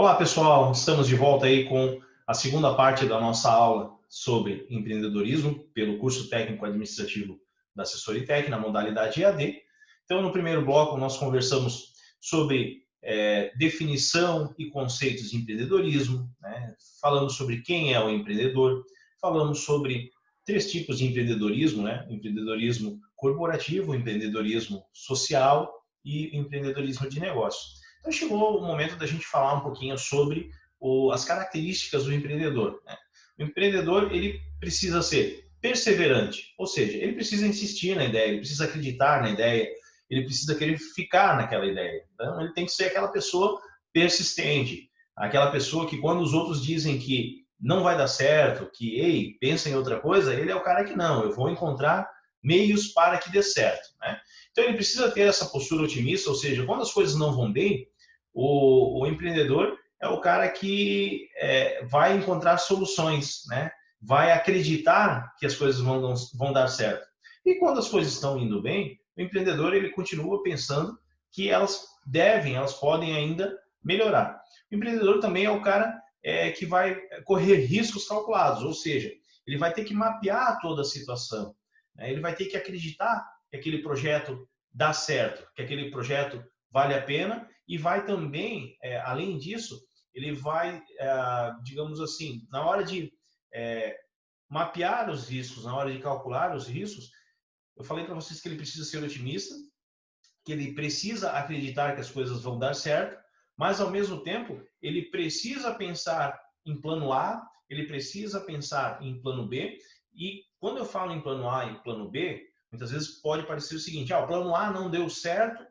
Olá, pessoal. Estamos de volta aí com a segunda parte da nossa aula sobre empreendedorismo pelo curso técnico administrativo da Assessoria Tech, na modalidade EAD. Então, no primeiro bloco, nós conversamos sobre definição e conceitos de empreendedorismo, né? Falamos sobre quem é o empreendedor, falamos sobre três tipos de empreendedorismo, né? Empreendedorismo corporativo, empreendedorismo social e empreendedorismo de negócio. Então chegou o momento da gente falar um pouquinho sobre as características do empreendedor, né? O empreendedor, ele precisa ser perseverante, ou seja, ele precisa insistir na ideia, ele precisa acreditar na ideia, ele precisa querer ficar naquela ideia. Então ele tem que ser aquela pessoa persistente, aquela pessoa que quando os outros dizem que não vai dar certo, que, ei, pensa em outra coisa, ele é o cara que não, eu vou encontrar meios para que dê certo, né? Então ele precisa ter essa postura otimista, ou seja, quando as coisas não vão bem, o empreendedor é o cara que vai encontrar soluções, né? Vai acreditar que as coisas vão dar certo. E quando as coisas estão indo bem, o empreendedor ele continua pensando que elas podem ainda melhorar. O empreendedor também é o cara que vai correr riscos calculados, ou seja, ele vai ter que mapear toda a situação, né? Ele vai ter que acreditar que aquele projeto dá certo, que aquele projeto vale a pena e vai também, além disso, ele vai, digamos assim, na hora de mapear os riscos, na hora de calcular os riscos, eu falei para vocês que ele precisa ser otimista, que ele precisa acreditar que as coisas vão dar certo, mas ao mesmo tempo ele precisa pensar em plano A, ele precisa pensar em plano B, e quando eu falo em plano A e plano B, muitas vezes pode parecer o seguinte: o plano A não deu certo,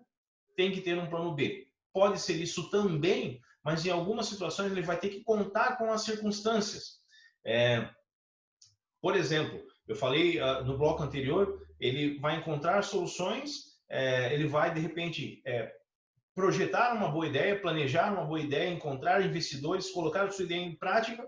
tem que ter um plano B. Pode ser isso também, mas em algumas situações ele vai ter que contar com as circunstâncias. Por exemplo, eu falei no bloco anterior, ele vai encontrar soluções, ele vai, de repente, projetar uma boa ideia, planejar uma boa ideia, encontrar investidores, colocar a sua ideia em prática,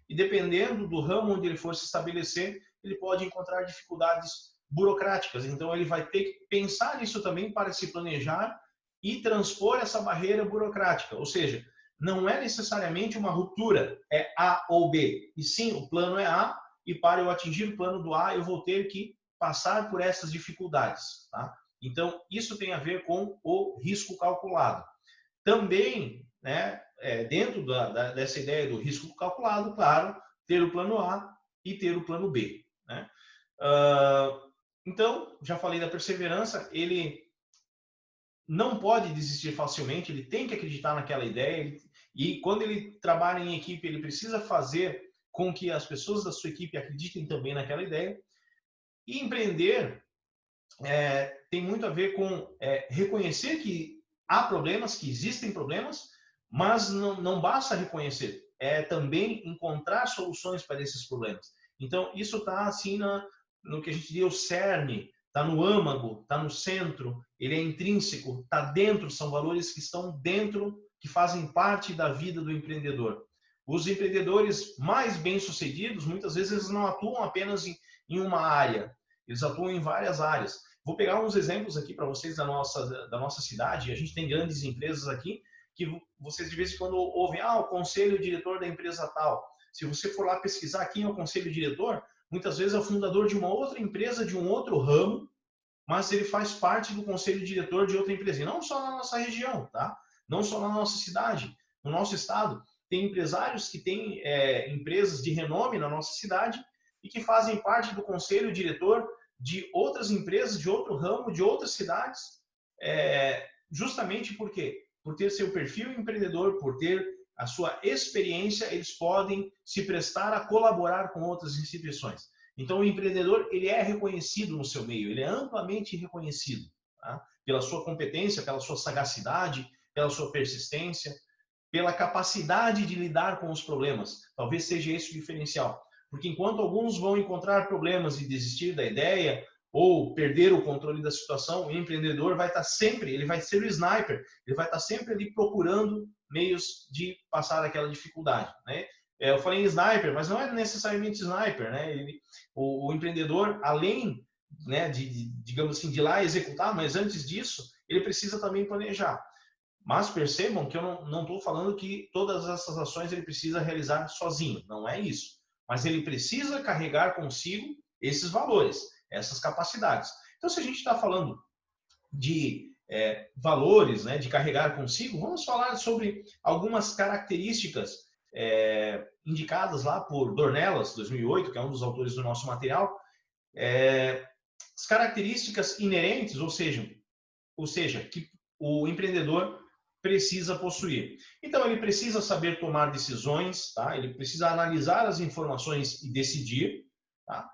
e dependendo do ramo onde ele for se estabelecer, ele pode encontrar dificuldades burocráticas. Então, ele vai ter que pensar nisso também para se planejar e transpor essa barreira burocrática. Ou seja, não é necessariamente uma ruptura, é A ou B. E sim, o plano é A, e para eu atingir o plano do A, eu vou ter que passar por essas dificuldades, tá? Então, isso tem a ver com o risco calculado. Também, né, dentro dessa ideia do risco calculado, claro, ter o plano A e ter o plano B, né? Então, já falei da perseverança, ele não pode desistir facilmente, ele tem que acreditar naquela ideia, e quando ele trabalha em equipe, ele precisa fazer com que as pessoas da sua equipe acreditem também naquela ideia. E empreender tem muito a ver com reconhecer que há problemas, que existem problemas, mas não basta reconhecer, é também encontrar soluções para esses problemas. Então, isso está assim no que a gente diria o cerne, está no âmago, está no centro, ele é intrínseco, está dentro, são valores que estão dentro, que fazem parte da vida do empreendedor. Os empreendedores mais bem-sucedidos, muitas vezes, eles não atuam apenas em uma área, eles atuam em várias áreas. Vou pegar uns exemplos aqui para vocês da nossa cidade. A gente tem grandes empresas aqui que vocês de vez em quando ouvem, o conselho diretor da empresa tal. Se você for lá pesquisar quem é o conselho diretor, muitas vezes é o fundador de uma outra empresa, de um outro ramo, mas ele faz parte do conselho diretor de outra empresa. E não só na nossa região, tá? Não só na nossa cidade, no nosso estado. Tem empresários que têm empresas de renome na nossa cidade e que fazem parte do conselho diretor de outras empresas, de outro ramo, de outras cidades, justamente por quê? Por ter seu perfil empreendedor, por ter a sua experiência, eles podem se prestar a colaborar com outras instituições. Então, o empreendedor, ele é reconhecido no seu meio, ele é amplamente reconhecido, tá? Pela sua competência, pela sua sagacidade, pela sua persistência, pela capacidade de lidar com os problemas. Talvez seja esse o diferencial. Porque enquanto alguns vão encontrar problemas e desistir da ideia ou perder o controle da situação, o empreendedor vai estar sempre, ele vai ser o sniper, ele vai estar sempre ali procurando meios de passar aquela dificuldade, né? Eu falei em sniper, mas não é necessariamente sniper, né? O empreendedor, além, né, digamos assim, de ir lá executar, mas antes disso, ele precisa também planejar. Mas percebam que eu não estou falando que todas essas ações ele precisa realizar sozinho, não é isso. Mas ele precisa carregar consigo esses valores, essas capacidades. Então, se a gente está falando de valores, né, de carregar consigo, vamos falar sobre algumas características indicadas lá por Dornelas, 2008, que é um dos autores do nosso material, as características inerentes, ou seja, que o empreendedor precisa possuir. Então, ele precisa saber tomar decisões, tá? Ele precisa analisar as informações e decidir, tá?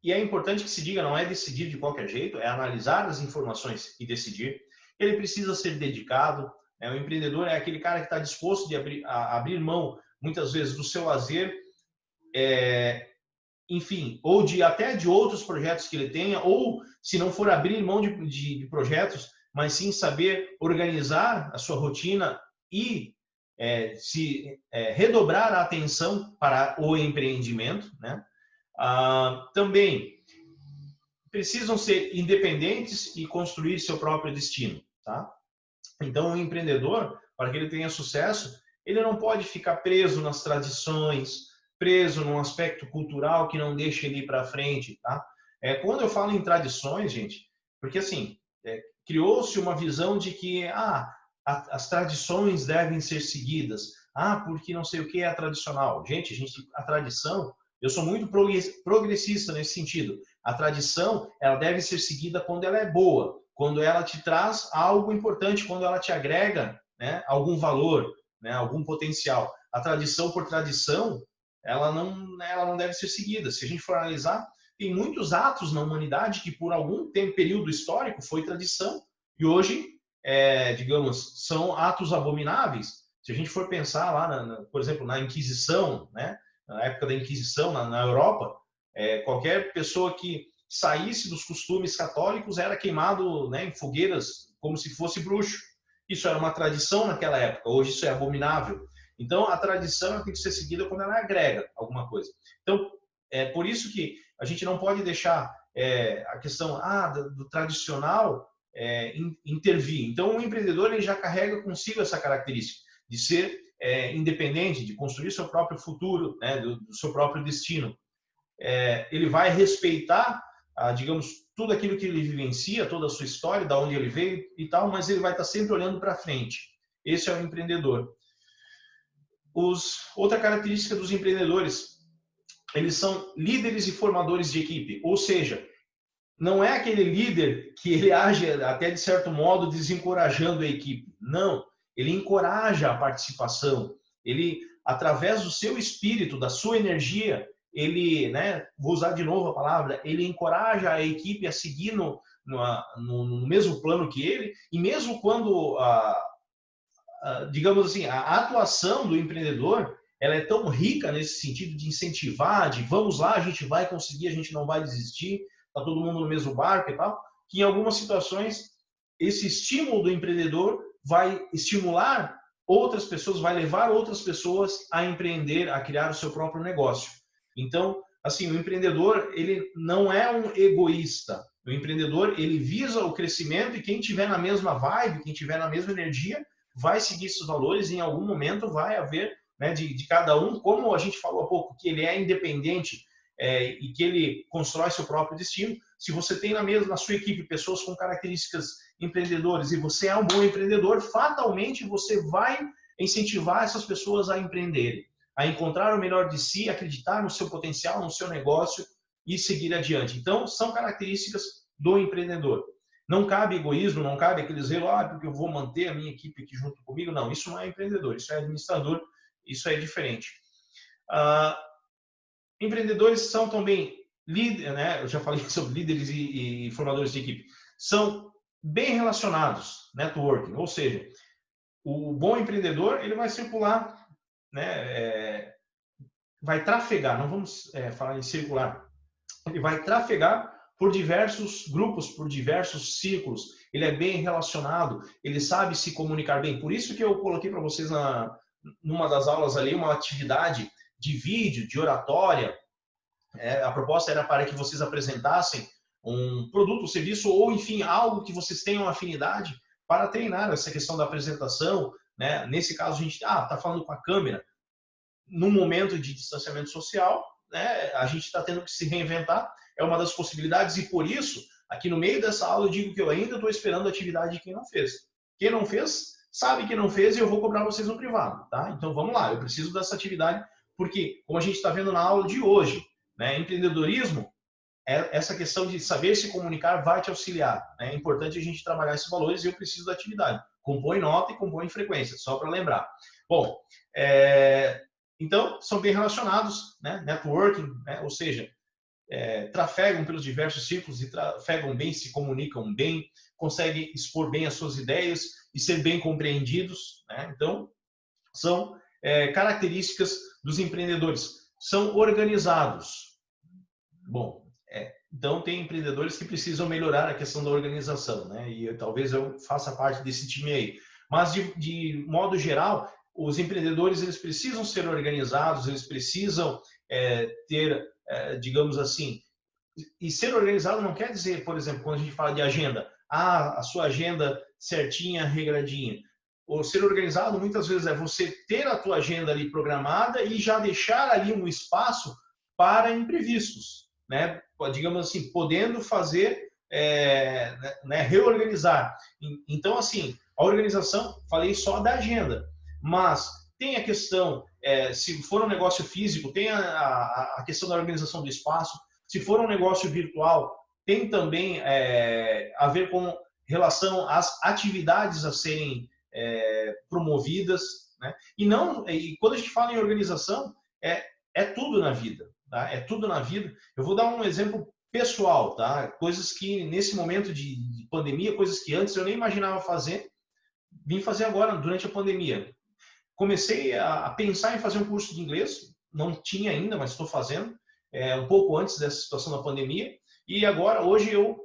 E é importante que se diga, não é decidir de qualquer jeito, é analisar as informações e decidir. Ele precisa ser dedicado, né? O empreendedor é aquele cara que está disposto a abrir mão, muitas vezes, do seu lazer, enfim, ou até de outros projetos que ele tenha, ou, se não for abrir mão de projetos, mas sim saber organizar a sua rotina e redobrar a atenção para o empreendimento, né? Também precisam ser independentes e construir seu próprio destino, tá? Então, o empreendedor, para que ele tenha sucesso, ele não pode ficar preso nas tradições, preso num aspecto cultural que não deixa ele ir para frente, tá? Quando eu falo em tradições, gente, porque assim, criou-se uma visão de que as tradições devem ser seguidas, porque não sei o que é tradicional. Gente, a tradição, eu sou muito progressista nesse sentido. A tradição, ela deve ser seguida quando ela é boa, quando ela te traz algo importante, quando ela te agrega, né, algum valor, né, algum potencial. A tradição por tradição, ela não deve ser seguida. Se a gente for analisar, tem muitos atos na humanidade que por algum período histórico foi tradição e hoje, digamos, são atos abomináveis. Se a gente for pensar lá, por exemplo, na Inquisição, né, na época da Inquisição na Europa, qualquer pessoa que saísse dos costumes católicos era queimado, né, em fogueiras como se fosse bruxo. Isso era uma tradição naquela época, hoje isso é abominável. Então, a tradição tem que ser seguida quando ela agrega alguma coisa. Então, é por isso que a gente não pode deixar a questão do tradicional intervir. Então, o empreendedor ele já carrega consigo essa característica de ser independente, de construir seu próprio futuro, né, do seu próprio destino. Ele vai respeitar, digamos, tudo aquilo que ele vivencia, toda a sua história, da onde ele veio e tal, mas ele vai estar sempre olhando para frente. Esse é o empreendedor. Outra característica dos empreendedores, eles são líderes e formadores de equipe, ou seja, não é aquele líder que ele age até de certo modo desencorajando a equipe. Não, ele encoraja a participação. Ele, através do seu espírito, da sua energia, ele, né, vou usar de novo a palavra, ele encoraja a equipe a seguir no mesmo plano que ele, e mesmo quando, digamos assim, a atuação do empreendedor, ela é tão rica nesse sentido de incentivar, de vamos lá, a gente vai conseguir, a gente não vai desistir, está todo mundo no mesmo barco e tal, que em algumas situações esse estímulo do empreendedor vai estimular outras pessoas, vai levar outras pessoas a empreender, a criar o seu próprio negócio. Então, assim, o empreendedor, ele não é um egoísta. O empreendedor, ele visa o crescimento e quem tiver na mesma vibe, quem tiver na mesma energia, vai seguir esses valores e em algum momento vai haver, né, de cada um, como a gente falou há pouco, que ele é independente e que ele constrói seu próprio destino. Se você tem na sua equipe pessoas com características empreendedores e você é um bom empreendedor, fatalmente você vai incentivar essas pessoas a empreenderem, a encontrar o melhor de si, acreditar no seu potencial, no seu negócio e seguir adiante. Então, são características do empreendedor. Não cabe egoísmo, não cabe aquele zelo, porque eu vou manter a minha equipe aqui junto comigo. Não, isso não é empreendedor, isso é administrador, isso é diferente. Empreendedores são também líderes, né? Eu já falei sobre líderes e formadores de equipe. São bem relacionados, networking, ou seja, o bom empreendedor ele vai circular, né? Vai trafegar, não vamos falar em circular, ele vai trafegar por diversos grupos, por diversos círculos. Ele é bem relacionado, ele sabe se comunicar bem. Por isso que eu coloquei para vocês numa das aulas ali uma atividade de vídeo, de oratória. A proposta era para que vocês apresentassem um produto, um serviço ou, enfim, algo que vocês tenham afinidade para treinar essa questão da apresentação, né? Nesse caso, a gente está falando com a câmera, num momento de distanciamento social, né? A gente está tendo que se reinventar, é uma das possibilidades, e por isso, aqui no meio dessa aula, eu digo que eu ainda estou esperando a atividade de quem não fez. Quem não fez, sabe que não fez e eu vou cobrar vocês no privado, tá? Então vamos lá, eu preciso dessa atividade, porque, como a gente está vendo na aula de hoje, né, empreendedorismo, essa questão de saber se comunicar vai te auxiliar. Né? É importante a gente trabalhar esses valores e eu preciso da atividade. Compõe nota e compõe frequência, só para lembrar. Bom, então, são bem relacionados, né? Networking, né? Ou seja, trafegam pelos diversos círculos e trafegam bem, se comunicam bem, conseguem expor bem as suas ideias e ser bem compreendidos. Né? Então, são características dos empreendedores. São organizados. Bom, então tem empreendedores que precisam melhorar a questão da organização, né? E talvez eu faça parte desse time aí. Mas, de modo geral, os empreendedores eles precisam ser organizados, eles precisam ter, digamos assim, e ser organizado não quer dizer, por exemplo, quando a gente fala de agenda, a sua agenda certinha, regradinha. O ser organizado muitas vezes é você ter a tua agenda ali programada e já deixar ali um espaço para imprevistos, né? Digamos assim, podendo fazer, né, reorganizar. Então, assim, a organização, falei só da agenda, mas tem a questão, se for um negócio físico, tem a questão da organização do espaço. Se for um negócio virtual, tem também a ver com relação às atividades a serem promovidas, né? E quando a gente fala em organização, é tudo na vida, tá? É tudo na vida. Eu vou dar um exemplo pessoal, tá? Coisas que nesse momento de pandemia, coisas que antes eu nem imaginava fazer, vim fazer agora durante a pandemia. Comecei a pensar em fazer um curso de inglês, não tinha ainda, mas estou fazendo, um pouco antes dessa situação da pandemia, e agora, hoje, eu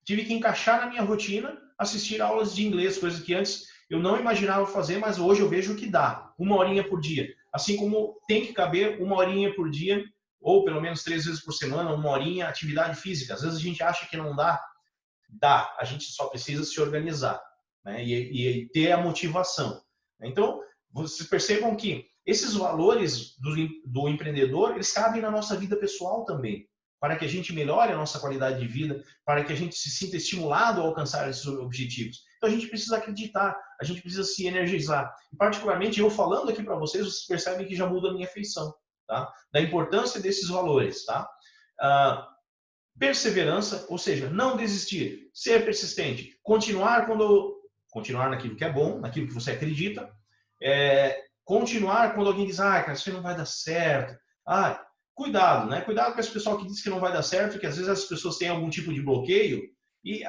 tive que encaixar na minha rotina assistir aulas de inglês, coisa que antes eu não imaginava fazer, mas hoje eu vejo que dá, 1 horinha por dia. Assim como tem que caber 1 horinha por dia, ou pelo menos 3 vezes por semana, 1 horinha, atividade física. Às vezes a gente acha que não dá, dá, a gente só precisa se organizar, né? E ter a motivação. Então, vocês percebam que esses valores do empreendedor, eles cabem na nossa vida pessoal também, para que a gente melhore a nossa qualidade de vida, para que a gente se sinta estimulado a alcançar esses objetivos. Então, a gente precisa acreditar, a gente precisa se energizar. E, particularmente, eu falando aqui para vocês, vocês percebem que já muda a minha feição, tá? Da importância desses valores, tá? Perseverança, ou seja, não desistir, ser persistente, continuar naquilo que é bom, naquilo que você acredita, continuar quando alguém diz, cara, isso não vai dar certo. Cuidado, né? Cuidado com esse pessoal que diz que não vai dar certo, que às vezes as pessoas têm algum tipo de bloqueio e,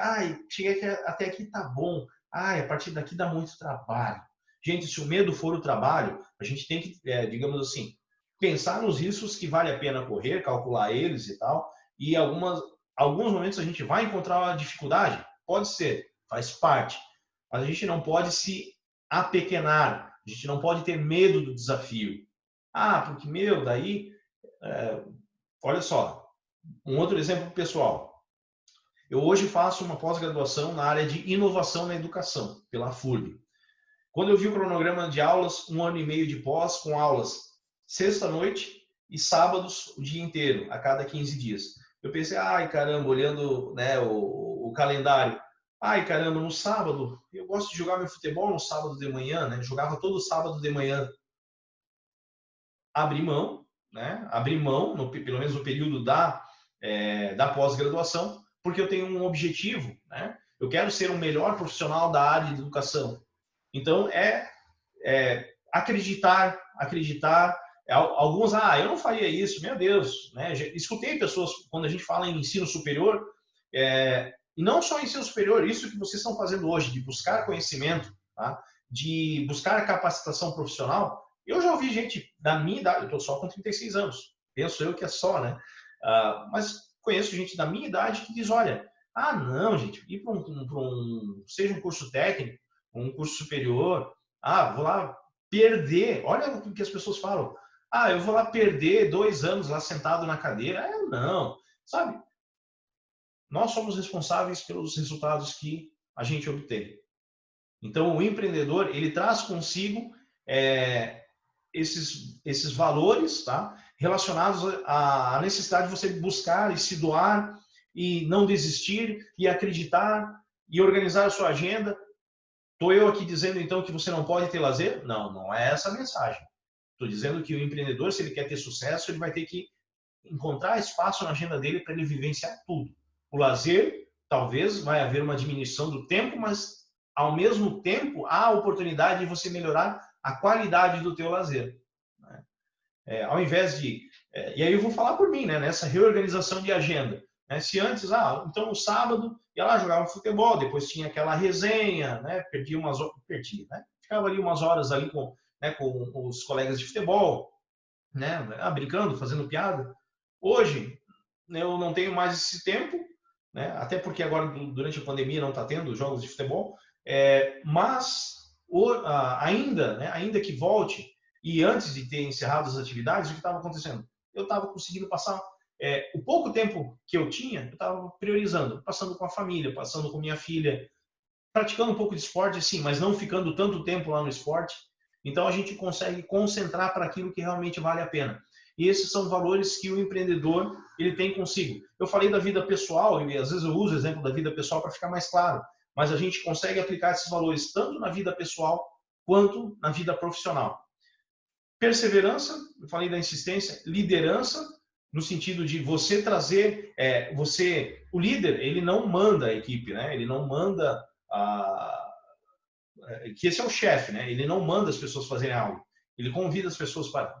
cheguei até aqui tá bom. A partir daqui dá muito trabalho. Gente, se o medo for o trabalho, a gente tem que, digamos assim, pensar nos riscos que vale a pena correr, calcular eles e tal. E alguns momentos a gente vai encontrar uma dificuldade? Pode ser, faz parte. Mas a gente não pode se apequenar, a gente não pode ter medo do desafio. Porque, daí... olha só, um outro exemplo pessoal. Eu hoje faço uma pós-graduação na área de inovação na educação, pela FURB. Quando eu vi o cronograma de aulas, 1 ano e meio de pós, com aulas sexta-noite e sábados o dia inteiro, a cada 15 dias. Eu pensei, caramba, olhando, né, o calendário, caramba, no sábado, eu gosto de jogar meu futebol no sábado de manhã, né? Jogava todo sábado de manhã. Abri mão, né? Abri mão, pelo menos no período da pós-graduação, porque eu tenho um objetivo, né? Eu quero ser um melhor profissional da área de educação. Então, acreditar. Alguns, eu não faria isso, meu Deus, né? Escutei pessoas, quando a gente fala em ensino superior, e não só ensino superior, isso que vocês estão fazendo hoje, de buscar conhecimento, tá? De buscar capacitação profissional. Eu já ouvi gente da minha idade, eu estou só com 36 anos, penso eu que é só, né? Mas conheço gente da minha idade que diz, olha, não, gente, ir para seja um curso técnico, um curso superior, vou lá perder, olha o que as pessoas falam, eu vou lá perder 2 anos lá sentado na cadeira, não, sabe? Nós somos responsáveis pelos resultados que a gente obteve. Então, o empreendedor, ele traz consigo esses valores, tá? Relacionados à necessidade de você buscar e se doar e não desistir e acreditar e organizar a sua agenda. Estou eu aqui dizendo, então, que você não pode ter lazer? Não, não é essa a mensagem. Estou dizendo que o empreendedor, se ele quer ter sucesso, ele vai ter que encontrar espaço na agenda dele para ele vivenciar tudo. O lazer, talvez, vai haver uma diminuição do tempo, mas ao mesmo tempo há a oportunidade de você melhorar a qualidade do teu lazer. Ao invés de... e aí eu vou falar por mim, né? Nessa reorganização de agenda. Se antes, então no sábado, ia lá, jogava futebol, depois tinha aquela resenha, né? Perdia, né? Ficava ali umas horas ali com os colegas de futebol, né? Brincando, fazendo piada. Hoje, eu não tenho mais esse tempo, né? Até porque agora, durante a pandemia, não está tendo jogos de futebol, mas ainda, né? Ainda que volte, e antes de ter encerrado as atividades, o que estava acontecendo? Eu estava conseguindo passar o pouco tempo que eu tinha, eu estava priorizando, passando com a família, passando com minha filha, praticando um pouco de esporte, sim, mas não ficando tanto tempo lá no esporte. Então, a gente consegue concentrar para aquilo que realmente vale a pena. E esses são valores que o empreendedor ele tem consigo. Eu falei da vida pessoal, e às vezes eu uso o exemplo da vida pessoal para ficar mais claro, mas a gente consegue aplicar esses valores tanto na vida pessoal quanto na vida profissional. Perseverança, eu falei da insistência, liderança, no sentido de você trazer, o líder, ele não manda a equipe, né? Ele não manda que esse é o chefe, né? Ele não manda as pessoas fazerem algo. Ele convida as pessoas para,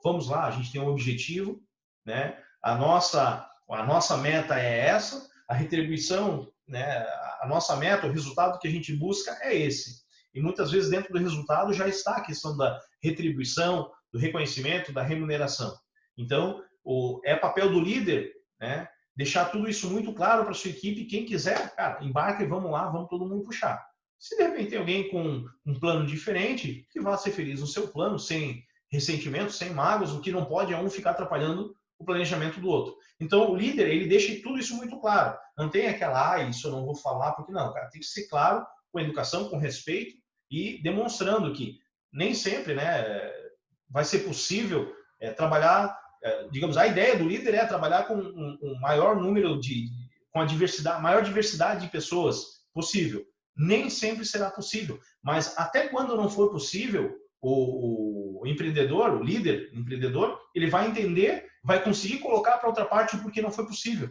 vamos lá, a gente tem um objetivo, né? A nossa meta é essa, a retribuição, né? A nossa meta, o resultado que a gente busca é esse. E muitas vezes dentro do resultado já está a questão da retribuição, do reconhecimento, da remuneração. Então, é papel do líder, né? Deixar tudo isso muito claro para sua equipe. Quem quiser, cara, embarque, vamos lá, vamos todo mundo puxar. Se de repente tem alguém com um plano diferente, que vá ser feliz no seu plano, sem ressentimento, sem mágoas, o que não pode é um ficar atrapalhando o planejamento do outro. Então, o líder, ele deixa tudo isso muito claro. Não tem aquela, isso eu não vou falar, porque não, cara, tem que ser claro, com educação, com respeito e demonstrando que nem sempre, né, vai ser possível trabalhar, digamos, a ideia do líder é trabalhar com um maior número com a maior diversidade de pessoas possível. Nem sempre será possível, mas até quando não for possível, o empreendedor, o líder empreendedor, ele vai entender, vai conseguir colocar para outra parte o porquê não foi possível.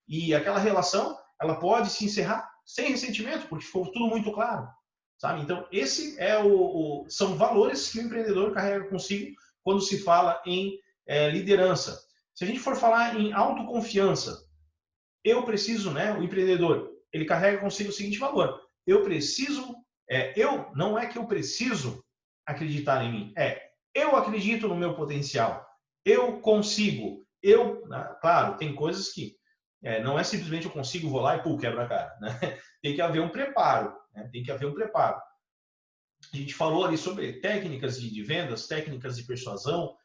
E aquela relação, ela pode se encerrar sem ressentimento, porque ficou tudo muito claro, sabe? Então, esse são valores que o empreendedor carrega consigo quando se fala em liderança. Se a gente for falar em autoconfiança, eu preciso, né? O empreendedor, ele carrega consigo o seguinte valor: eu preciso, não é que eu preciso acreditar em mim, eu acredito no meu potencial, eu consigo, claro, tem coisas que não é simplesmente eu consigo, vou lá e quebra a cara, né? Tem que haver um preparo, né? Tem que haver um preparo. A gente falou ali sobre técnicas de vendas, técnicas de persuasão,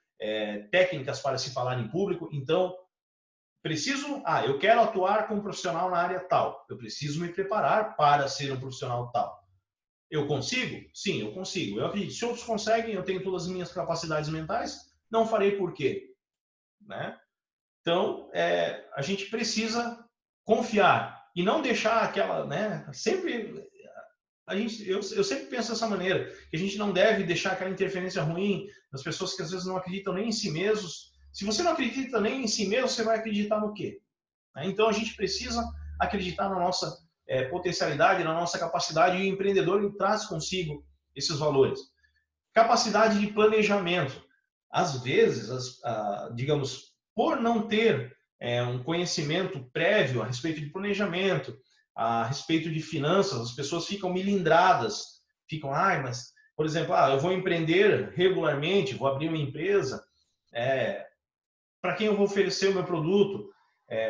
técnicas para se falar em público. Então, eu quero atuar como profissional na área tal. Eu preciso me preparar para ser um profissional tal. Eu consigo? Sim, eu consigo. Eu acredito. Se outros conseguem, eu tenho todas as minhas capacidades mentais, não farei por quê? Né? Então, a gente precisa confiar e não deixar aquela, né? Eu sempre penso dessa maneira, que a gente não deve deixar aquela interferência ruim das pessoas que às vezes não acreditam nem em si mesmos. Se você não acredita nem em si mesmo, você vai acreditar no quê? Então, a gente precisa acreditar na nossa potencialidade, na nossa capacidade, e o empreendedor ele traz consigo esses valores. Capacidade de planejamento. Às vezes, digamos, por não ter um conhecimento prévio a respeito de planejamento, a respeito de finanças, as pessoas ficam milindradas, ficam, mas, por exemplo, eu vou empreender regularmente, vou abrir uma empresa, para quem eu vou oferecer o meu produto,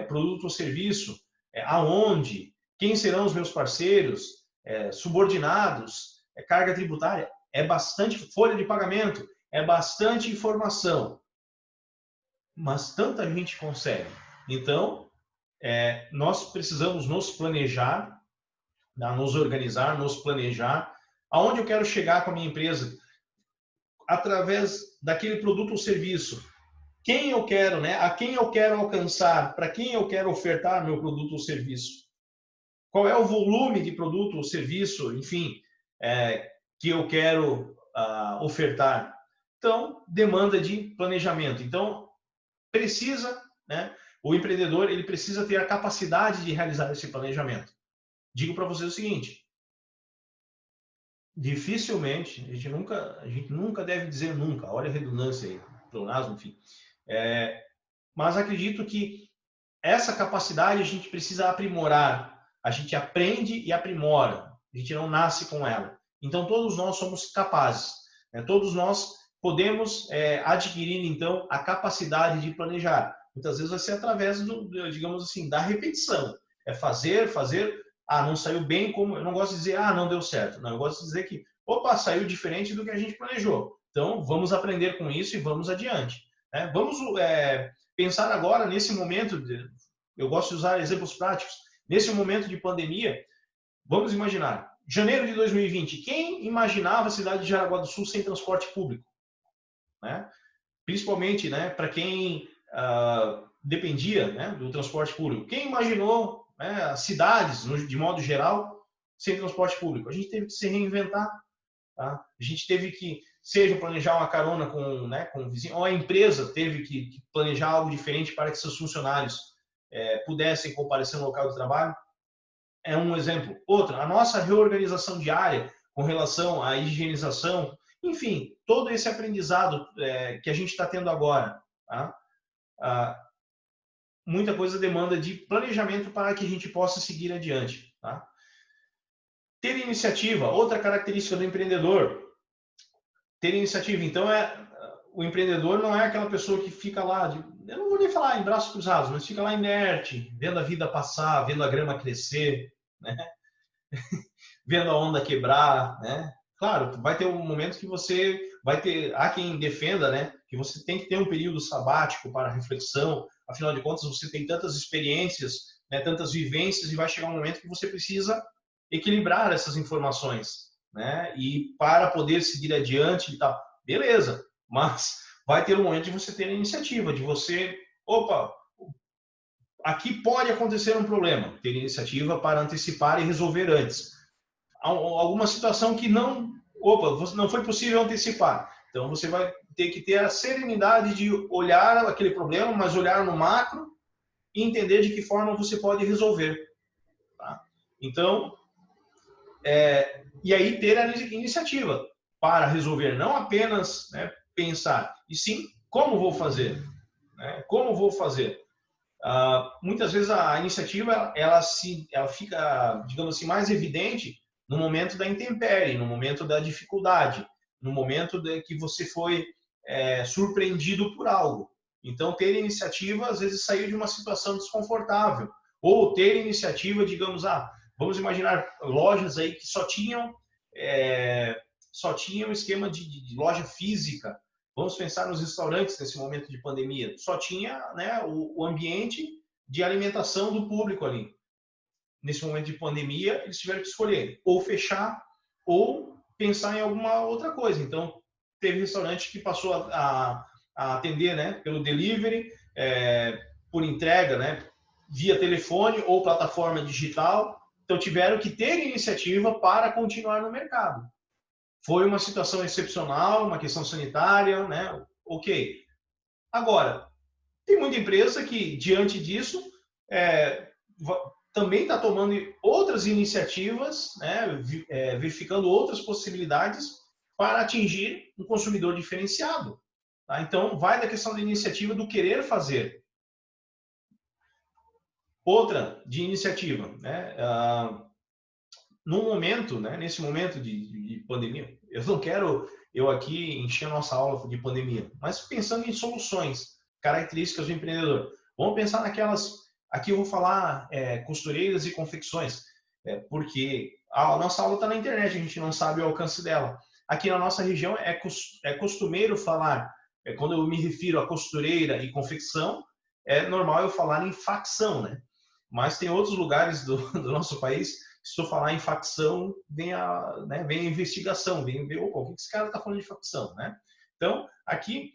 produto ou serviço, aonde, quem serão os meus parceiros, subordinados, carga tributária, é bastante folha de pagamento, é bastante informação, mas tanta gente consegue. Então, nós precisamos nos planejar, nos organizar, nos planejar, aonde eu quero chegar com a minha empresa, através daquele produto ou serviço, quem eu quero, né? A quem eu quero alcançar, para quem eu quero ofertar meu produto ou serviço, qual é o volume de produto ou serviço, enfim, que eu quero ofertar. Então, demanda de planejamento. Então, precisa, né? O empreendedor, ele precisa ter a capacidade de realizar esse planejamento. Digo para vocês o seguinte: dificilmente, a gente nunca deve dizer nunca, olha a redundância aí, pleonasmo, enfim. Mas acredito que essa capacidade a gente precisa aprimorar. A gente aprende e aprimora. A gente não nasce com ela. Então, todos nós somos capazes. Né? Todos nós podemos adquirir, então, a capacidade de planejar. Muitas vezes vai ser através, digamos assim, da repetição. É fazer. Não saiu bem como... Eu não gosto de dizer, não deu certo. Não, eu gosto de dizer que, opa, saiu diferente do que a gente planejou. Então, vamos aprender com isso e vamos adiante. Né? Vamos pensar agora, nesse momento, eu gosto de usar exemplos práticos, nesse momento de pandemia, vamos imaginar, janeiro de 2020, quem imaginava a cidade de Jaraguá do Sul sem transporte público? Né? Principalmente, né, para quem dependia, né, do transporte público. Quem imaginou, né, as cidades, de modo geral, sem transporte público? A gente teve que se reinventar. Tá? A gente teve que, seja planejar uma carona com o vizinho, ou a empresa teve que planejar algo diferente para que seus funcionários pudessem comparecer no local de trabalho. É um exemplo. Outro, a nossa reorganização diária com relação à higienização, enfim, todo esse aprendizado que a gente está tendo agora. Tá? Muita coisa demanda de planejamento para que a gente possa seguir adiante. Tá? Ter iniciativa, outra característica do empreendedor. Ter iniciativa, então, o empreendedor não é aquela pessoa que fica lá, eu não vou nem falar em braços cruzados, mas fica lá inerte, vendo a vida passar, vendo a grama crescer, né? Vendo a onda quebrar, né? Claro, vai ter um momento que você vai ter, há quem defenda, né, que você tem que ter um período sabático para reflexão, afinal de contas você tem tantas experiências, né, tantas vivências, e vai chegar um momento que você precisa equilibrar essas informações, né, e para poder seguir adiante e tal, beleza, mas vai ter um momento de você ter a iniciativa, de você, opa, aqui pode acontecer um problema, ter iniciativa para antecipar e resolver antes. Alguma situação que não foi possível antecipar. Então, você vai ter que ter a serenidade de olhar aquele problema, mas olhar no macro e entender de que forma você pode resolver. Tá? Então, e aí ter a iniciativa para resolver, não apenas, né, pensar, e sim como vou fazer. Né? Como vou fazer? Muitas vezes a iniciativa ela fica, digamos assim, mais evidente no momento da intempérie, no momento da dificuldade, no momento que você foi surpreendido por algo. Então, ter iniciativa, às vezes, saiu de uma situação desconfortável. Ou ter iniciativa, digamos, vamos imaginar lojas aí que só tinham esquema de loja física. Vamos pensar nos restaurantes nesse momento de pandemia. Só tinha, né, o ambiente de alimentação do público ali. Nesse momento de pandemia, eles tiveram que escolher ou fechar ou pensar em alguma outra coisa. Então, teve restaurante que passou a atender, né, pelo delivery, por entrega, né, via telefone ou plataforma digital. Então, tiveram que ter iniciativa para continuar no mercado. Foi uma situação excepcional, uma questão sanitária, né? Ok. Agora, tem muita empresa que, diante disso, também está tomando outras iniciativas, né? Verificando outras possibilidades para atingir um consumidor diferenciado. Tá? Então, vai da questão da iniciativa do querer fazer. Outra de iniciativa, né? No momento, né? Nesse momento de pandemia, eu não quero aqui encher a nossa aula de pandemia, mas pensando em soluções, características do empreendedor. Vamos pensar naquelas, aqui eu vou falar costureiras e confecções, porque a nossa aula está na internet, a gente não sabe o alcance dela. Aqui na nossa região é costumeiro falar, quando eu me refiro a costureira e confecção, é normal eu falar em facção, né? Mas tem outros lugares do nosso país Se eu falar em facção, vem a investigação, vem ver, opa, o que esse cara está falando de facção, né? Então, aqui,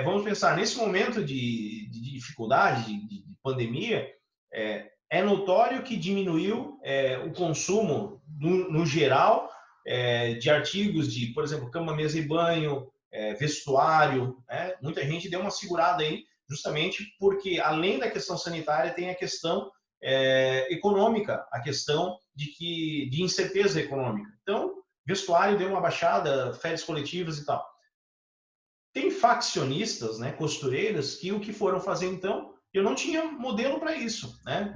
vamos pensar, nesse momento de dificuldade, de pandemia, é notório que diminuiu o consumo, no geral, de artigos de, por exemplo, cama, mesa e banho, vestuário, né? Muita gente deu uma segurada aí, justamente porque, além da questão sanitária, tem a questão econômica, a questão de incerteza econômica. Então, vestuário deu uma baixada, férias coletivas e tal. Tem faccionistas, né, costureiras, que o que foram fazer então, eu não tinha modelo para isso, né?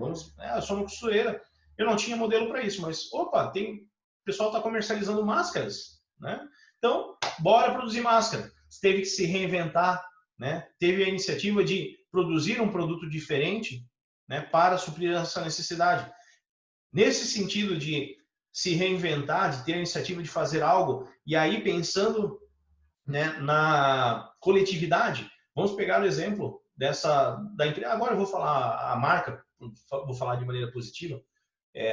Eu sou uma costureira, eu não tinha modelo para isso, mas opa, o pessoal está comercializando máscaras, né? Então, bora produzir máscara. Teve que se reinventar, né? Teve a iniciativa de produzir um produto diferente, né, para suprir essa necessidade. Nesse sentido de se reinventar, de ter a iniciativa de fazer algo, e aí pensando, né, na coletividade. Vamos pegar o exemplo da empresa. Agora eu vou falar a marca, vou falar de maneira positiva.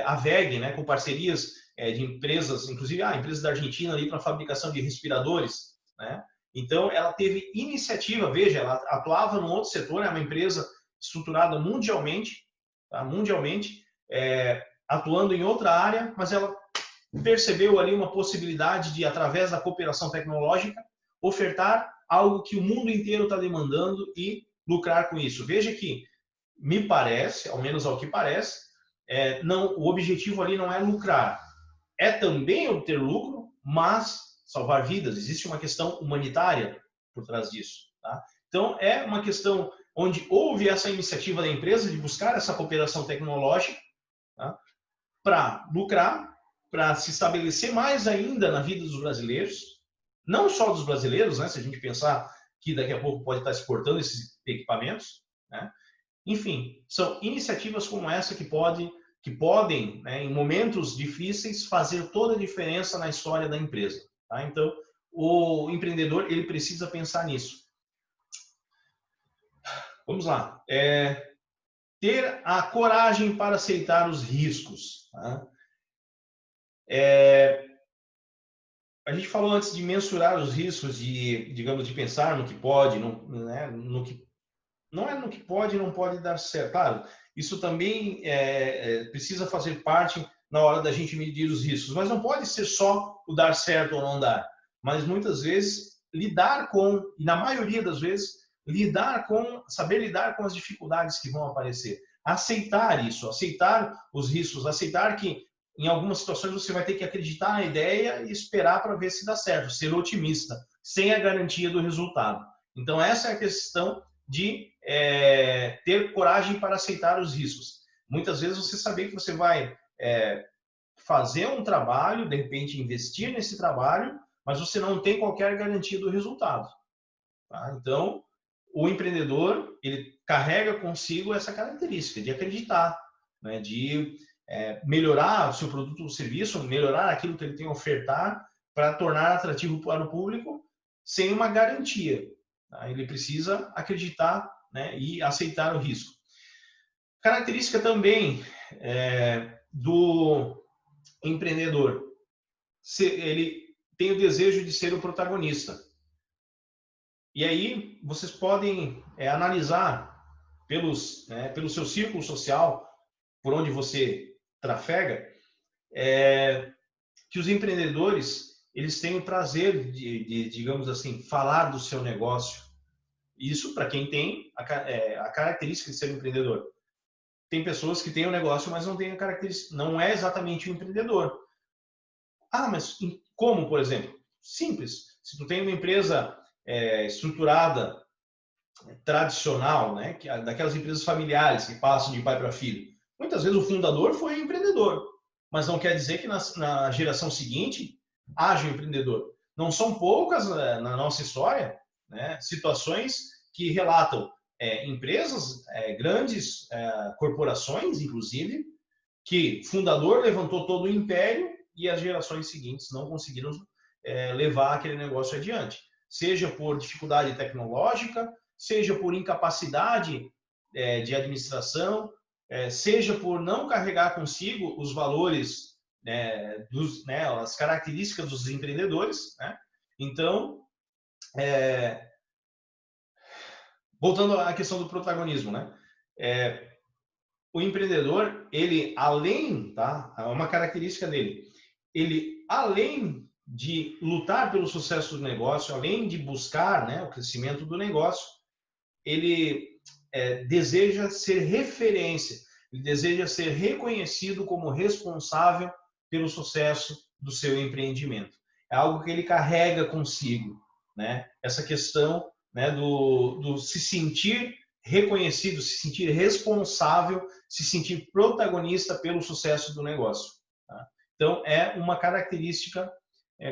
A WEG, né, com parcerias de empresas, inclusive empresas da Argentina ali para a fabricação de respiradores, né? Então ela teve iniciativa, veja, ela atuava num outro setor, é uma empresa estruturada mundialmente, tá? Mundialmente, atuando em outra área, mas ela percebeu ali uma possibilidade de, através da cooperação tecnológica, ofertar algo que o mundo inteiro está demandando e lucrar com isso. Veja que, me parece, ao menos ao que parece, o objetivo ali não é lucrar. É também obter lucro, mas salvar vidas. Existe uma questão humanitária por trás disso. Tá? Então, é uma questão onde houve essa iniciativa da empresa de buscar essa cooperação tecnológica, tá? Para lucrar, para se estabelecer mais ainda na vida dos brasileiros, não só dos brasileiros, né? Se a gente pensar que daqui a pouco pode estar exportando esses equipamentos, né? Enfim, são iniciativas como essa que podem, né, em momentos difíceis, fazer toda a diferença na história da empresa. Tá? Então, o empreendedor ele precisa pensar nisso. Vamos lá. Ter a coragem para aceitar os riscos. Tá? A gente falou antes de mensurar os riscos, digamos, de pensar no que pode, no que pode e não pode dar certo. Claro, isso também precisa fazer parte na hora da gente medir os riscos, mas não pode ser só o dar certo ou não dar, mas muitas vezes e na maioria das vezes, saber lidar com as dificuldades que vão aparecer. Aceitar isso, aceitar os riscos, aceitar que em algumas situações você vai ter que acreditar na ideia e esperar para ver se dá certo, ser otimista, sem a garantia do resultado. Então, essa é a questão de ter coragem para aceitar os riscos. Muitas vezes você saber que você vai fazer um trabalho, de repente investir nesse trabalho, mas você não tem qualquer garantia do resultado. Tá? Então, o empreendedor, ele carrega consigo essa característica de acreditar, né? De melhorar o seu produto ou serviço, melhorar aquilo que ele tem a ofertar para tornar atrativo para o público sem uma garantia. Tá? Ele precisa acreditar, né, e aceitar o risco. Característica também do empreendedor, ele tem o desejo de ser o protagonista. E aí vocês podem analisar pelo seu círculo social, por onde você trafega, que os empreendedores eles têm o prazer de, digamos assim, falar do seu negócio. Isso para quem tem a característica de ser um empreendedor. Tem pessoas que têm o negócio, mas não têm a característica, não é exatamente um empreendedor. Mas como, por exemplo? Simples. Se tu tem uma empresa estruturada, tradicional, né, daquelas empresas familiares que passam de pai para filho, muitas vezes o fundador foi empreendedor, mas não quer dizer que na geração seguinte haja um empreendedor. Não são poucas na nossa história, né, situações que relatam empresas, grandes corporações, inclusive, que o fundador levantou todo o império e as gerações seguintes não conseguiram levar aquele negócio adiante. Seja por dificuldade tecnológica, seja por incapacidade de administração, seja por não carregar consigo os valores as características dos empreendedores, né? Então, voltando à questão do protagonismo, né? O empreendedor, ele além, tá? É uma característica dele. Ele, além de lutar pelo sucesso do negócio, além de buscar, né, o crescimento do negócio, ele deseja ser referência, ele deseja ser reconhecido como responsável pelo sucesso do seu empreendimento. É algo que ele carrega consigo, né? Essa questão, né, do se sentir reconhecido, se sentir responsável, se sentir protagonista pelo sucesso do negócio. Tá? Então, é uma característica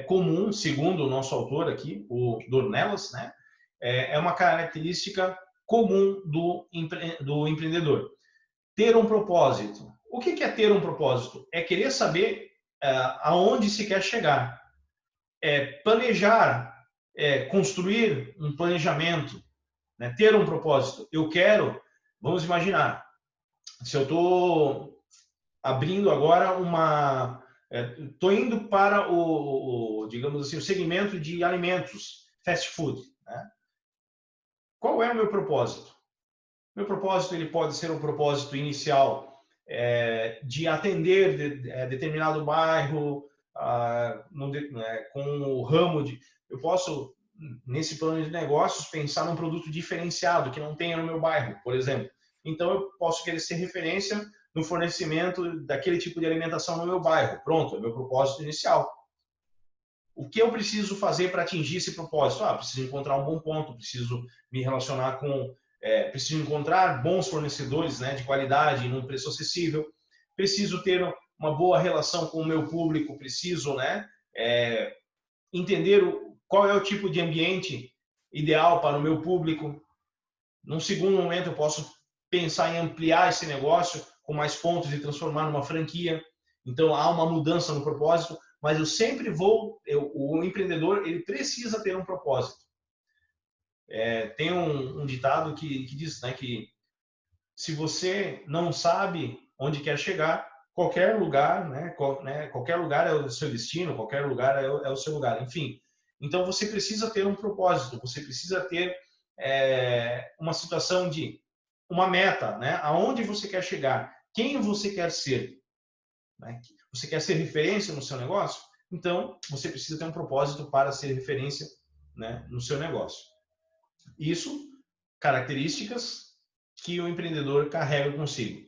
comum, segundo o nosso autor aqui, o Dornelas, né? É uma característica comum do empreendedor. Ter um propósito. O que é ter um propósito? É querer saber aonde se quer chegar. Planejar, construir um planejamento, né? Ter um propósito. Eu quero, vamos imaginar, se eu estou abrindo agora estou indo para digamos assim, o segmento de alimentos, fast food, né? Qual é o meu propósito? Meu propósito ele pode ser um propósito inicial de atender determinado bairro com o ramo de... Eu posso, nesse plano de negócios, pensar num produto diferenciado que não tenha no meu bairro, por exemplo. Então, eu posso querer ser referência no fornecimento daquele tipo de alimentação no meu bairro. Pronto, é meu propósito inicial. O que eu preciso fazer para atingir esse propósito? Preciso encontrar um bom ponto, preciso me relacionar com... preciso encontrar bons fornecedores, né, de qualidade, num preço acessível. Preciso ter uma boa relação com o meu público, preciso, né, entender qual é o tipo de ambiente ideal para o meu público. Num segundo momento, eu posso pensar em ampliar esse negócio com mais pontos e transformar numa franquia. Então, há uma mudança no propósito, mas eu sempre o empreendedor, ele precisa ter um propósito. Tem um ditado que diz, né, que se você não sabe onde quer chegar, qualquer lugar, né, qualquer lugar é o seu destino, qualquer lugar é o seu lugar, enfim. Então, você precisa ter um propósito, você precisa ter uma situação de uma meta, né, aonde você quer chegar, quem você quer ser, né? Você quer ser referência no seu negócio? Então, você precisa ter um propósito para ser referência, né, no seu negócio. Isso, características que o empreendedor carrega consigo.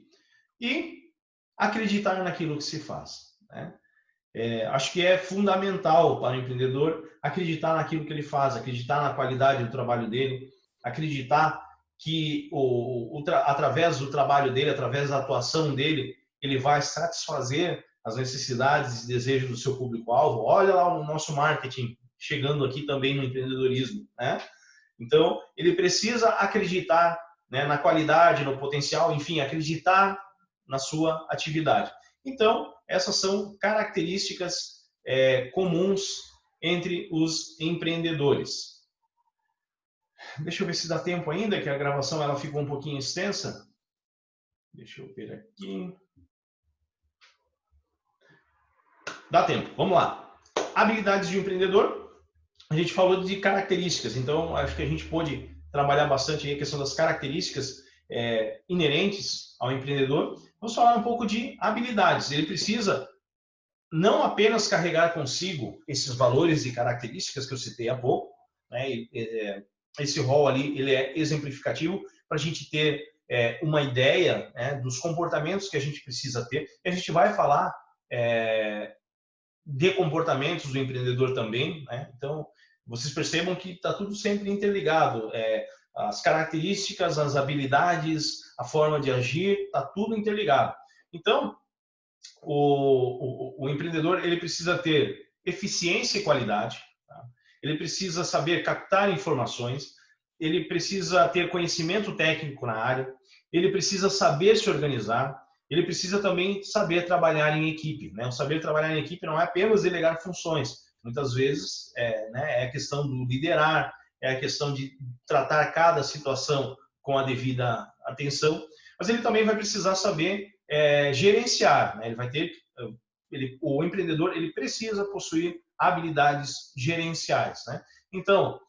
E acreditar naquilo que se faz, né? Acho que é fundamental para o empreendedor acreditar naquilo que ele faz, acreditar na qualidade do trabalho dele, acreditar que através do trabalho dele, através da atuação dele, ele vai satisfazer as necessidades e desejos do seu público-alvo. Olha lá o nosso marketing chegando aqui também no empreendedorismo, né? Então, ele precisa acreditar, né, na qualidade, no potencial, enfim, acreditar na sua atividade. Então, essas são características comuns entre os empreendedores. Deixa eu ver se dá tempo ainda, que a gravação ela ficou um pouquinho extensa. Deixa eu ver aqui. Dá tempo, vamos lá. Habilidades de um empreendedor. A gente falou de características, então acho que a gente pôde trabalhar bastante aí a questão das características inerentes ao empreendedor. Vamos falar um pouco de habilidades. Ele precisa não apenas carregar consigo esses valores e características que eu citei há pouco, né? Esse rol ali ele é exemplificativo para a gente ter uma ideia, né, dos comportamentos que a gente precisa ter. E a gente vai falar de comportamentos do empreendedor também, né? Então, vocês percebam que está tudo sempre interligado. As características, as habilidades, a forma de agir, está tudo interligado. Então, o empreendedor ele precisa ter eficiência e qualidade, tá? Ele precisa saber captar informações, ele precisa ter conhecimento técnico na área, ele precisa saber se organizar, ele precisa também saber trabalhar em equipe, né? O saber trabalhar em equipe não é apenas delegar funções, muitas vezes é a questão do liderar, é a questão de tratar cada situação com a devida atenção, mas ele também vai precisar saber gerenciar, né? Ele vai ter o empreendedor ele precisa possuir habilidades gerenciais, né? Então,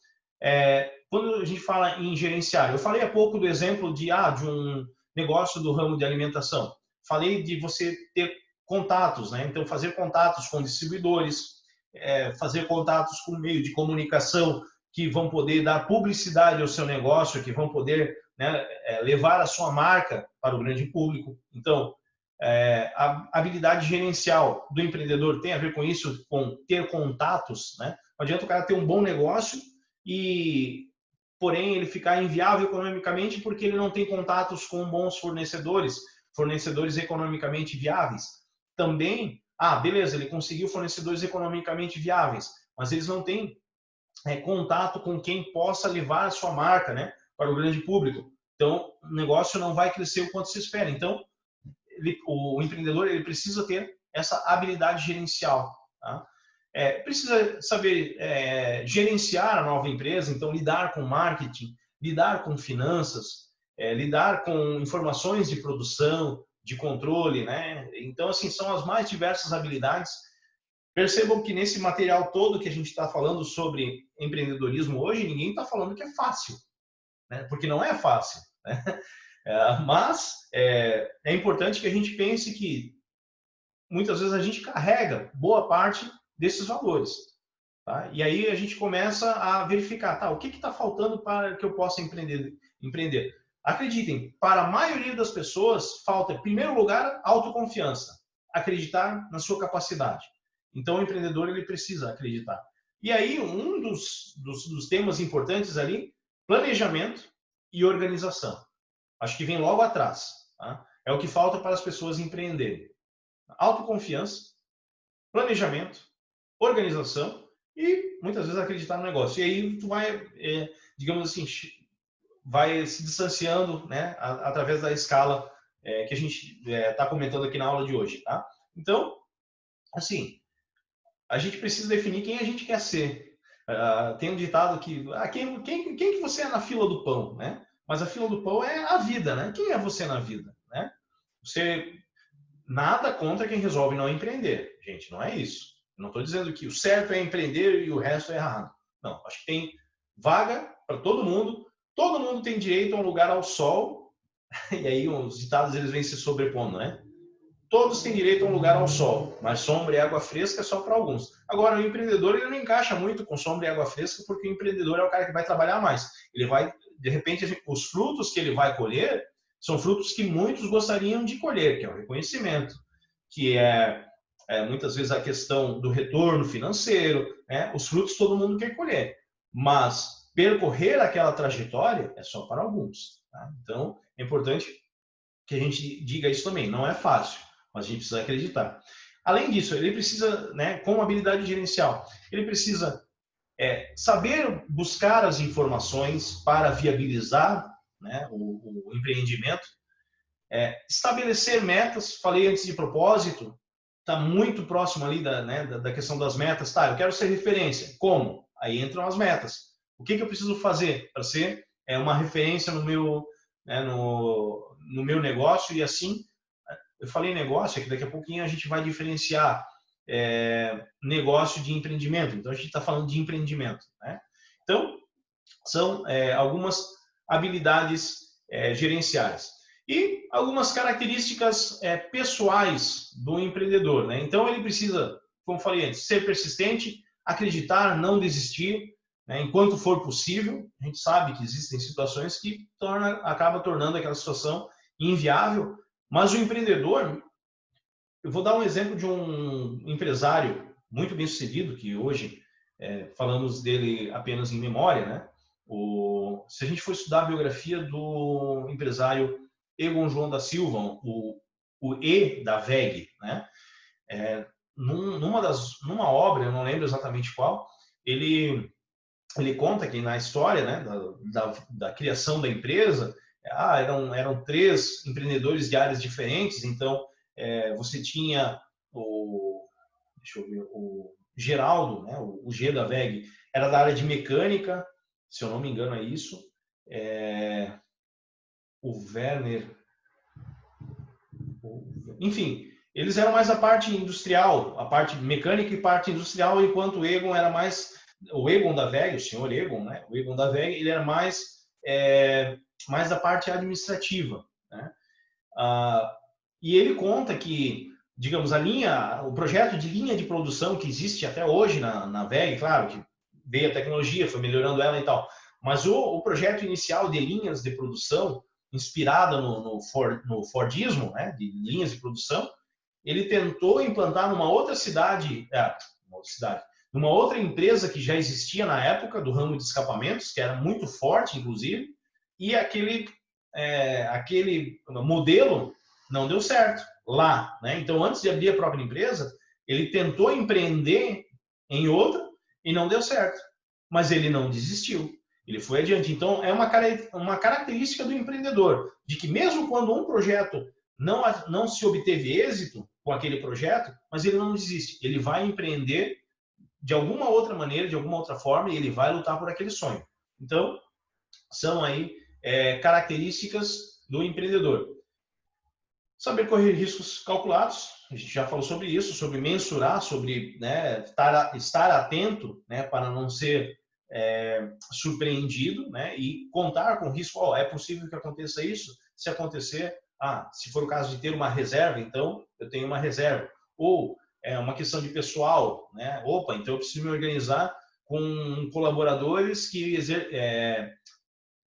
quando a gente fala em gerenciar, eu falei há pouco do exemplo de um negócio do ramo de alimentação. Falei de você ter contatos, né? Então, fazer contatos com distribuidores, fazer contatos com meio de comunicação que vão poder dar publicidade ao seu negócio, que vão poder, né, levar a sua marca para o grande público. Então, a habilidade gerencial do empreendedor tem a ver com isso, com ter contatos, né? Não adianta o cara ter um bom negócio porém ele ficar inviável economicamente porque ele não tem contatos com bons fornecedores, fornecedores economicamente viáveis. Também, beleza, ele conseguiu fornecedores economicamente viáveis, mas eles não têm contato com quem possa levar a sua marca, né, para o grande público. Então, o negócio não vai crescer o quanto se espera. Então, o empreendedor ele precisa ter essa habilidade gerencial. Tá? Precisa saber gerenciar a nova empresa, então lidar com marketing, lidar com finanças, lidar com informações de produção, de controle, né? Então, assim, são as mais diversas habilidades. Percebam que nesse material todo que a gente está falando sobre empreendedorismo hoje, ninguém está falando que é fácil, né? Porque não é fácil, né? Mas é importante que a gente pense que muitas vezes a gente carrega boa parte desses valores. Tá? E aí a gente começa a verificar, o que está faltando para que eu possa empreender? Acreditem, para a maioria das pessoas, falta, em primeiro lugar, autoconfiança. Acreditar na sua capacidade. Então, o empreendedor ele precisa acreditar. E aí, um dos temas importantes ali, planejamento e organização. Acho que vem logo atrás. Tá? É o que falta para as pessoas empreenderem. Autoconfiança, planejamento, organização e muitas vezes acreditar no negócio. E aí tu vai, digamos assim, vai se distanciando, né, através da escala que a gente está comentando aqui na aula de hoje, tá? Então, assim, a gente precisa definir quem a gente quer ser. Tem um ditado que quem que você é na fila do pão, né? Mas a fila do pão é a vida, né? Quem é você na vida, né? Você nada contra quem resolve não empreender, gente, não é isso. Eu não estou dizendo que o certo é empreender e o resto é errado. Não, acho que tem vaga para todo mundo tem direito a um lugar ao sol, e aí os ditados eles vêm se sobrepondo, né? Todos têm direito a um lugar ao sol, mas sombra e água fresca é só para alguns. Agora, o empreendedor ele não encaixa muito com sombra e água fresca, porque o empreendedor é o cara que vai trabalhar mais. Ele vai, de repente, os frutos que ele vai colher são frutos que muitos gostariam de colher, que é o reconhecimento, que muitas vezes a questão do retorno financeiro, né? Os frutos todo mundo quer colher, mas percorrer aquela trajetória é só para alguns. Tá? Então, é importante que a gente diga isso também. Não é fácil, mas a gente precisa acreditar. Além disso, ele precisa, né, com habilidade gerencial, ele precisa saber buscar as informações para viabilizar, né, o empreendimento, estabelecer metas. Falei antes de propósito, está muito próximo ali da questão das metas. Eu quero ser referência. Como? Aí entram as metas. O que eu preciso fazer para ser uma referência no meu, no meu negócio? E assim, eu falei negócio, é que daqui a pouquinho a gente vai diferenciar negócio de empreendimento. Então, a gente está falando de empreendimento. Né? Então, são algumas habilidades gerenciais. E algumas características pessoais do empreendedor. Né? Então, ele precisa, como falei antes, ser persistente, acreditar, não desistir, né? Enquanto for possível. A gente sabe que existem situações que acaba tornando aquela situação inviável, mas o empreendedor, eu vou dar um exemplo de um empresário muito bem sucedido, que hoje falamos dele apenas em memória, né? Se a gente for estudar a biografia do empresário Egon João da Silva, o E da WEG, né? Numa obra, eu não lembro exatamente qual, ele conta que na história, né, da criação da empresa, eram 3 empreendedores de áreas diferentes. Então, você tinha o Geraldo, né, o G da WEG, era da área de mecânica, se eu não me engano é isso. O Werner, enfim, Eles eram mais a parte industrial, a parte mecânica e parte industrial, enquanto o Egon era mais, o Egon da VEG, o senhor Egon, né? O Egon da VEG, ele era mais da parte administrativa, né? E ele conta que, digamos, o projeto de linha de produção que existe até hoje na VEG, claro, que veio a tecnologia, foi melhorando ela e tal, mas o projeto inicial de linhas de produção, inspirada no Fordismo, né, de linhas de produção, ele tentou implantar numa outra numa outra empresa que já existia na época, do ramo de escapamentos, que era muito forte, inclusive, e aquele modelo não deu certo lá, né? Então, antes de abrir a própria empresa, ele tentou empreender em outra e não deu certo, mas ele não desistiu, ele foi adiante. Então, é uma característica do empreendedor, de que mesmo quando um projeto não se obteve êxito com aquele projeto, mas ele não desiste, ele vai empreender de alguma outra maneira, de alguma outra forma, e ele vai lutar por aquele sonho. Então, são aí características do empreendedor. Saber correr riscos calculados, a gente já falou sobre isso, sobre mensurar, sobre, né, estar atento, né, para não ser surpreendido, né, e contar com risco. É possível que aconteça isso? Se acontecer, se for o caso de ter uma reserva, então eu tenho uma reserva. Ou uma questão de pessoal, né? Então eu preciso me organizar com colaboradores que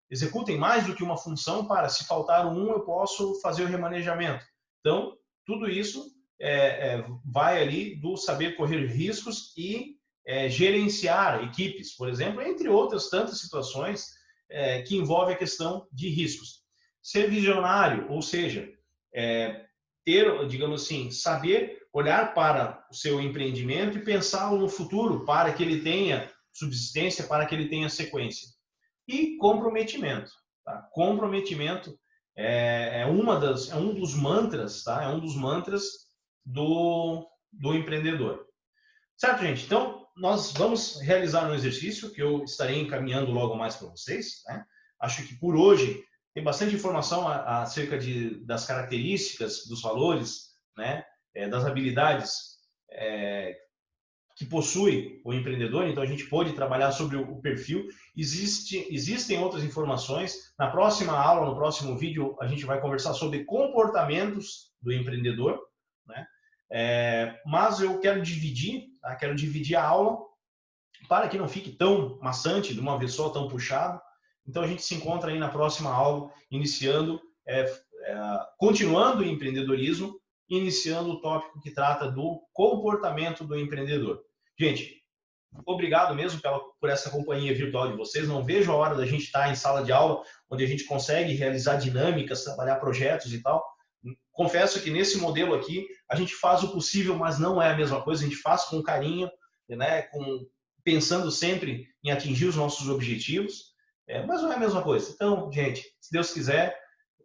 executem mais do que uma função para, se faltar eu posso fazer o remanejamento. Então, tudo isso vai ali do saber correr riscos e gerenciar equipes, por exemplo, entre outras tantas situações que envolvem a questão de riscos. Ser visionário, ou seja, ter, digamos assim, saber olhar para o seu empreendimento e pensá-lo no futuro para que ele tenha subsistência, para que ele tenha sequência. E comprometimento. Tá? Comprometimento é um dos mantras, tá? É um dos mantras do empreendedor. Certo, gente? Então, nós vamos realizar um exercício que eu estarei encaminhando logo mais para vocês, né? Acho que por hoje tem bastante informação acerca das características, dos valores, né? Das habilidades que possui o empreendedor, então a gente pode trabalhar sobre o perfil. Existem outras informações. Na próxima aula, no próximo vídeo, a gente vai conversar sobre comportamentos do empreendedor, né? Mas eu quero dividir, tá? Quero dividir a aula para que não fique tão maçante, de uma vez só, tão puxado. Então a gente se encontra aí na próxima aula, continuando o empreendedorismo, iniciando o tópico que trata do comportamento do empreendedor. Gente, obrigado mesmo por essa companhia virtual de vocês. Não vejo a hora da gente estar em sala de aula, onde a gente consegue realizar dinâmicas, trabalhar projetos e tal. Confesso que nesse modelo aqui, a gente faz o possível, mas não é a mesma coisa. A gente faz com carinho, né, pensando sempre em atingir os nossos objetivos, mas não é a mesma coisa. Então, gente, se Deus quiser,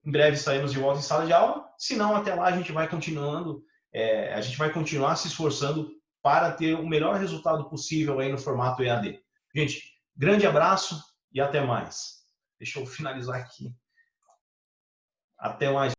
em breve saímos de volta em sala de aula. Se não, até lá a gente vai continuar se esforçando para ter o melhor resultado possível aí no formato EAD. Gente, grande abraço e até mais. Deixa eu finalizar aqui. Até mais.